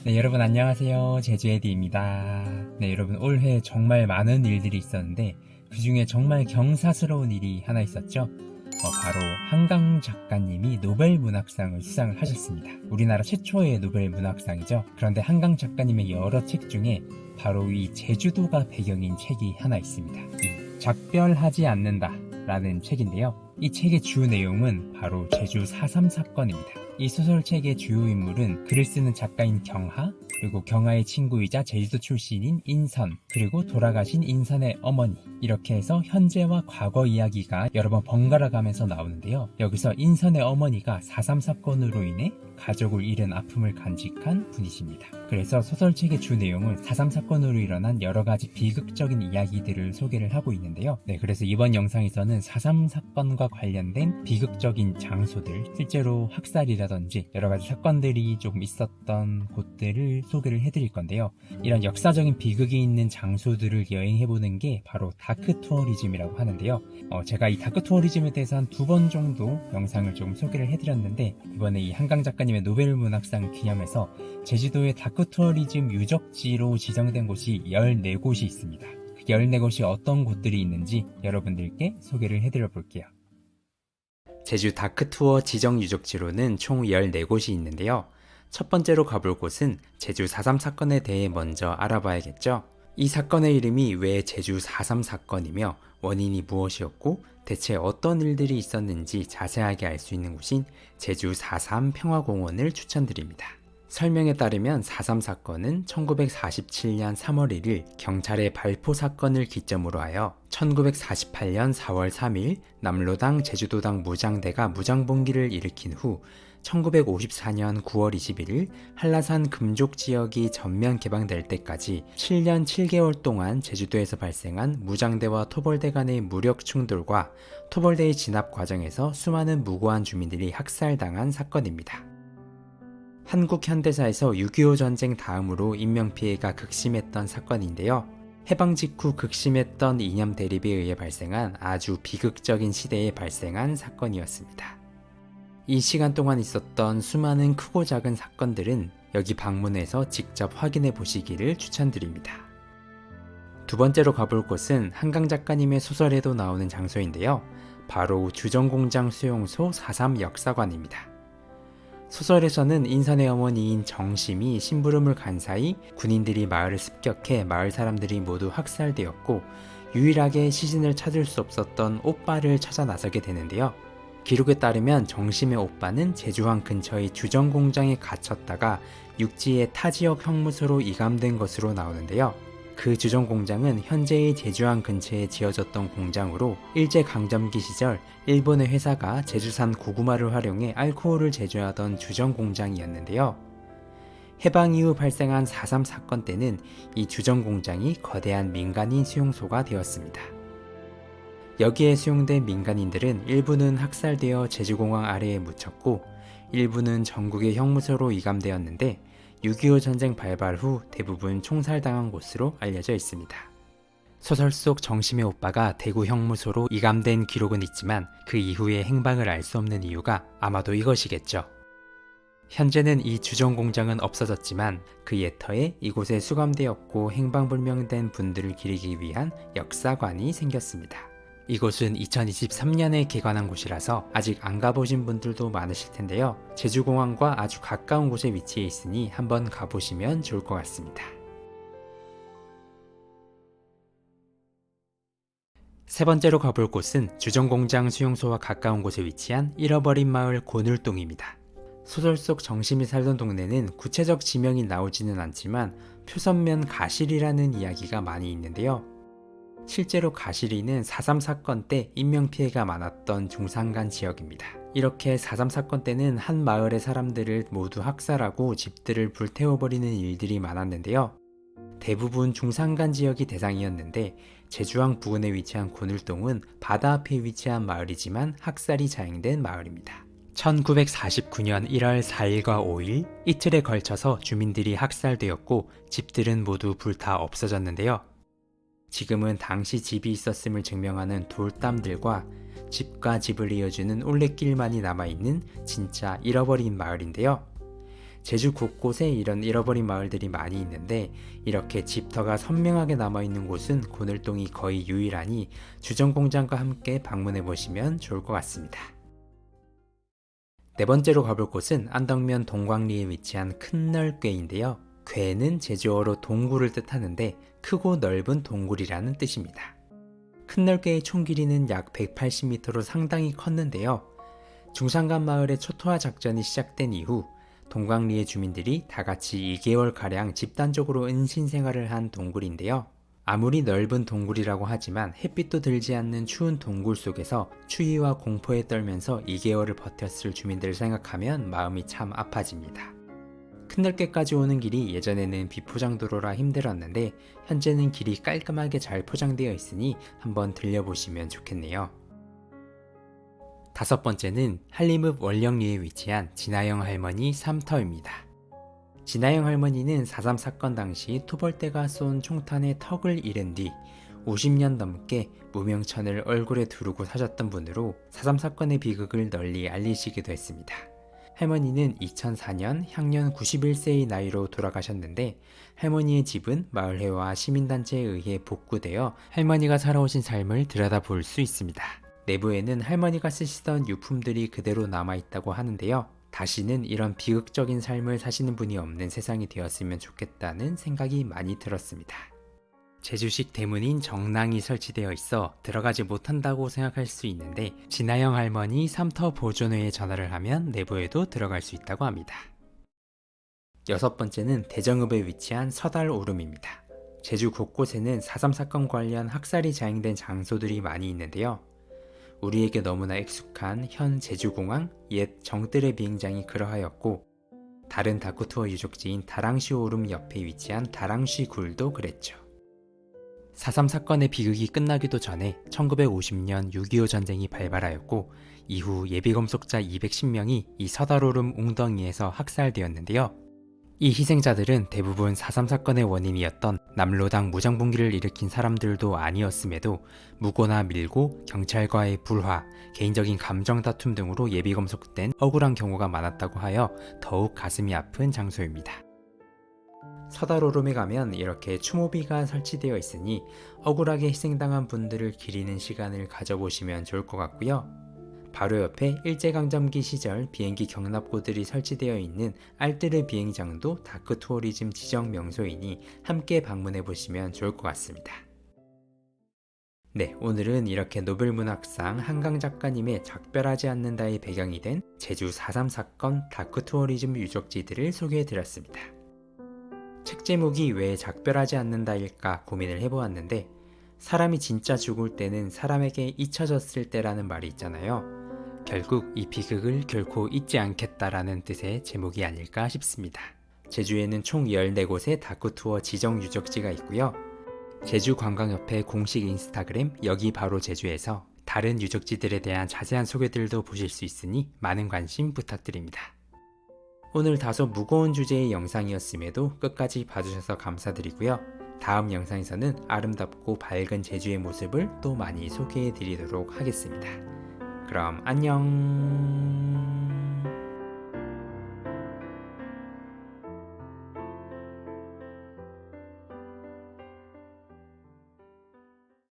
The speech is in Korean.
네, 여러분 안녕하세요. 제주에디입니다. 네, 여러분 올해 정말 많은 일들이 있었는데 그 중에 정말 경사스러운 일이 하나 있었죠. 바로 한강 작가님이 노벨 문학상을 수상을 하셨습니다. 우리나라 최초의 노벨 문학상이죠. 그런데 한강 작가님의 여러 책 중에 바로 이 제주도가 배경인 책이 하나 있습니다. 이 작별하지 않는다 라는 책인데요. 이 책의 주 내용은 바로 제주 4.3 사건입니다. 이 소설책의 주요 인물은 글을 쓰는 작가인 경하, 그리고 경하의 친구이자 제주도 출신인 인선, 그리고 돌아가신 인선의 어머니, 이렇게 해서 현재와 과거 이야기가 여러 번 번갈아 가면서 나오는데요. 여기서 인선의 어머니가 4.3 사건으로 인해 가족을 잃은 아픔을 간직한 분이십니다. 그래서 소설책의 주 내용은 4.3 사건으로 일어난 여러 가지 비극적인 이야기들을 소개를 하고 있는데요. 네, 그래서 이번 영상에서는 4.3 사건과 관련된 비극적인 장소들, 실제로 학살이라든지 여러 가지 사건들이 조금 있었던 곳들을 소개를 해드릴 건데요. 이런 역사적인 비극이 있는 장소들을 여행해보는 게 바로 다크 투어리즘이라고 하는데요. 제가 이 다크 투어리즘에 대해서 한 2번 정도 영상을 좀 소개를 해드렸는데, 이번에 이 한강 작가님의 노벨 문학상 기념해서 제주도의 다크 투어리즘 유적지로 지정된 곳이 14곳이 있습니다. 그 14곳이 어떤 곳들이 있는지 여러분들께 소개를 해드려 볼게요. 제주 다크투어 지정 유적지로는 총 14곳이 있는데요. 첫 번째로 가볼 곳은 제주 4.3 사건에 대해 먼저 알아봐야겠죠. 이 사건의 이름이 왜 제주 4.3 사건이며 원인이 무엇이었고 대체 어떤 일들이 있었는지 자세하게 알 수 있는 곳인 제주 4.3 평화공원을 추천드립니다. 설명에 따르면 4.3 사건은 1947년 3월 1일 경찰의 발포 사건을 기점으로 하여 1948년 4월 3일 남로당 제주도당 무장대가 무장봉기를 일으킨 후 1954년 9월 21일 한라산 금족 지역이 전면 개방될 때까지 7년 7개월 동안 제주도에서 발생한 무장대와 토벌대 간의 무력 충돌과 토벌대의 진압 과정에서 수많은 무고한 주민들이 학살당한 사건입니다. 한국 현대사에서 6.25 전쟁 다음으로 인명피해가 극심했던 사건인데요. 해방 직후 극심했던 이념 대립에 의해 발생한 아주 비극적인 시대에 발생한 사건이었습니다. 이 시간 동안 있었던 수많은 크고 작은 사건들은 여기 방문해서 직접 확인해 보시기를 추천드립니다. 두 번째로 가볼 곳은 한강 작가님의 소설에도 나오는 장소인데요. 바로 주정공장 수용소 4.3 역사관입니다. 소설에서는 인선의 어머니인 정심이 심부름을 간 사이 군인들이 마을을 습격해 마을 사람들이 모두 학살되었고 유일하게 시신을 찾을 수 없었던 오빠를 찾아 나서게 되는데요. 기록에 따르면 정심의 오빠는 제주항 근처의 주정공장에 갇혔다가 육지의 타 지역 형무소로 이감된 것으로 나오는데요. 그 주정공장은 현재의 제주항 근처에 지어졌던 공장으로 일제강점기 시절 일본의 회사가 제주산 고구마를 활용해 알코올을 제조하던 주정공장이었는데요. 해방 이후 발생한 4.3 사건 때는 이 주정공장이 거대한 민간인 수용소가 되었습니다. 여기에 수용된 민간인들은 일부는 학살되어 제주공항 아래에 묻혔고 일부는 전국의 형무소로 이감되었는데 6.25 전쟁 발발 후 대부분 총살당한 곳으로 알려져 있습니다. 소설 속 정심의 오빠가 대구 형무소로 이감된 기록은 있지만 그 이후의 행방을 알 수 없는 이유가 아마도 이것이겠죠. 현재는 이 주정공장은 없어졌지만 그 예터에 이곳에 수감되었고 행방불명된 분들을 기리기 위한 역사관이 생겼습니다. 이곳은 2023년에 개관한 곳이라서 아직 안 가보신 분들도 많으실 텐데요. 제주공항과 아주 가까운 곳에 위치해 있으니 한번 가보시면 좋을 것 같습니다. 세 번째로 가볼 곳은 주정공장 수용소와 가까운 곳에 위치한 잃어버린 마을 고늘동입니다. 소설 속 정심이 살던 동네는 구체적 지명이 나오지는 않지만 표선면 가실이라는 이야기가 많이 있는데요. 실제로 가시리는 4.3 사건 때 인명피해가 많았던 중산간 지역입니다. 이렇게 4.3 사건 때는 한 마을의 사람들을 모두 학살하고 집들을 불태워버리는 일들이 많았는데요. 대부분 중산간 지역이 대상이었는데 제주항 부근에 위치한 고늘동은 바다 앞에 위치한 마을이지만 학살이 자행된 마을입니다. 1949년 1월 4일과 5일 이틀에 걸쳐서 주민들이 학살되었고 집들은 모두 불타 없어졌는데요. 지금은 당시 집이 있었음을 증명하는 돌담들과 집과 집을 이어주는 올레길만이 남아있는 진짜 잃어버린 마을인데요. 제주 곳곳에 이런 잃어버린 마을들이 많이 있는데 이렇게 집터가 선명하게 남아있는 곳은 고늘동이 거의 유일하니 주전공장과 함께 방문해 보시면 좋을 것 같습니다. 네 번째로 가볼 곳은 안덕면 동광리에 위치한 큰널괴인데요. 괴는 제주어로 동굴을 뜻하는데 크고 넓은 동굴이라는 뜻입니다. 큰널괴의 총 길이는 약 180m로 상당히 컸는데요. 중산간 마을의 초토화 작전이 시작된 이후 동광리의 주민들이 다같이 2개월가량 집단적으로 은신 생활을 한 동굴인데요. 아무리 넓은 동굴이라고 하지만 햇빛도 들지 않는 추운 동굴 속에서 추위와 공포에 떨면서 2개월을 버텼을 주민들을 생각하면 마음이 참 아파집니다. 큰널개까지 오는 길이 예전에는 비포장도로라 힘들었는데 현재는 길이 깔끔하게 잘 포장되어 있으니 한번 들려보시면 좋겠네요. 다섯 번째는 한림읍 원령리에 위치한 진아영 할머니 삼터입니다. 진아영 할머니는 4.3 사건 당시 토벌대가 쏜 총탄에 턱을 잃은 뒤 50년 넘게 무명천을 얼굴에 두르고 사셨던 분으로 4.3 사건의 비극을 널리 알리시기도 했습니다. 할머니는 2004년 향년 91세의 나이로 돌아가셨는데 할머니의 집은 마을회와 시민단체에 의해 복구되어 할머니가 살아오신 삶을 들여다볼 수 있습니다. 내부에는 할머니가 쓰시던 유품들이 그대로 남아있다고 하는데요. 다시는 이런 비극적인 삶을 사시는 분이 없는 세상이 되었으면 좋겠다는 생각이 많이 들었습니다. 제주식 대문인 정랑이 설치되어 있어 들어가지 못한다고 생각할 수 있는데 진아영 할머니 삼터 보존회에 전화를 하면 내부에도 들어갈 수 있다고 합니다. 여섯 번째는 대정읍에 위치한 서달오름입니다. 제주 곳곳에는 4.3 사건 관련 학살이 자행된 장소들이 많이 있는데요. 우리에게 너무나 익숙한 현 제주공항, 옛 정뜰의 비행장이 그러하였고 다른 다크투어 유적지인 다랑시 오름 옆에 위치한 다랑시 굴도 그랬죠. 4.3 사건의 비극이 끝나기도 전에 1950년 6.25 전쟁이 발발하였고 이후 예비검속자 210명이 이 서달오름 웅덩이에서 학살되었는데요. 이 희생자들은 대부분 4.3 사건의 원인이었던 남로당 무장분기를 일으킨 사람들도 아니었음에도 무고나 밀고 경찰과의 불화, 개인적인 감정 다툼 등으로 예비검속된 억울한 경우가 많았다고 하여 더욱 가슴이 아픈 장소입니다. 서달오름에 가면 이렇게 추모비가 설치되어 있으니 억울하게 희생당한 분들을 기리는 시간을 가져보시면 좋을 것 같고요. 바로 옆에 일제강점기 시절 비행기 경납고들이 설치되어 있는 알뜨르 비행장도 다크투어리즘 지정 명소이니 함께 방문해 보시면 좋을 것 같습니다. 네, 오늘은 이렇게 노벨문학상 한강 작가님의 작별하지 않는다의 배경이 된 제주 4.3 사건 다크투어리즘 유적지들을 소개해 드렸습니다. 책 제목이 왜 작별하지 않는다일까 고민을 해보았는데 사람이 진짜 죽을 때는 사람에게 잊혀졌을 때라는 말이 있잖아요. 결국 이 비극을 결코 잊지 않겠다라는 뜻의 제목이 아닐까 싶습니다. 제주에는 총 14곳의 다크투어 지정 유적지가 있고요. 제주관광협회 공식 인스타그램 여기 바로 제주에서 다른 유적지들에 대한 자세한 소개들도 보실 수 있으니 많은 관심 부탁드립니다. 오늘 다소 무거운 주제의 영상이었음에도 끝까지 봐주셔서 감사드리고요. 다음 영상에서는 아름답고 밝은 제주의 모습을 또 많이 소개해 드리도록 하겠습니다. 그럼 안녕.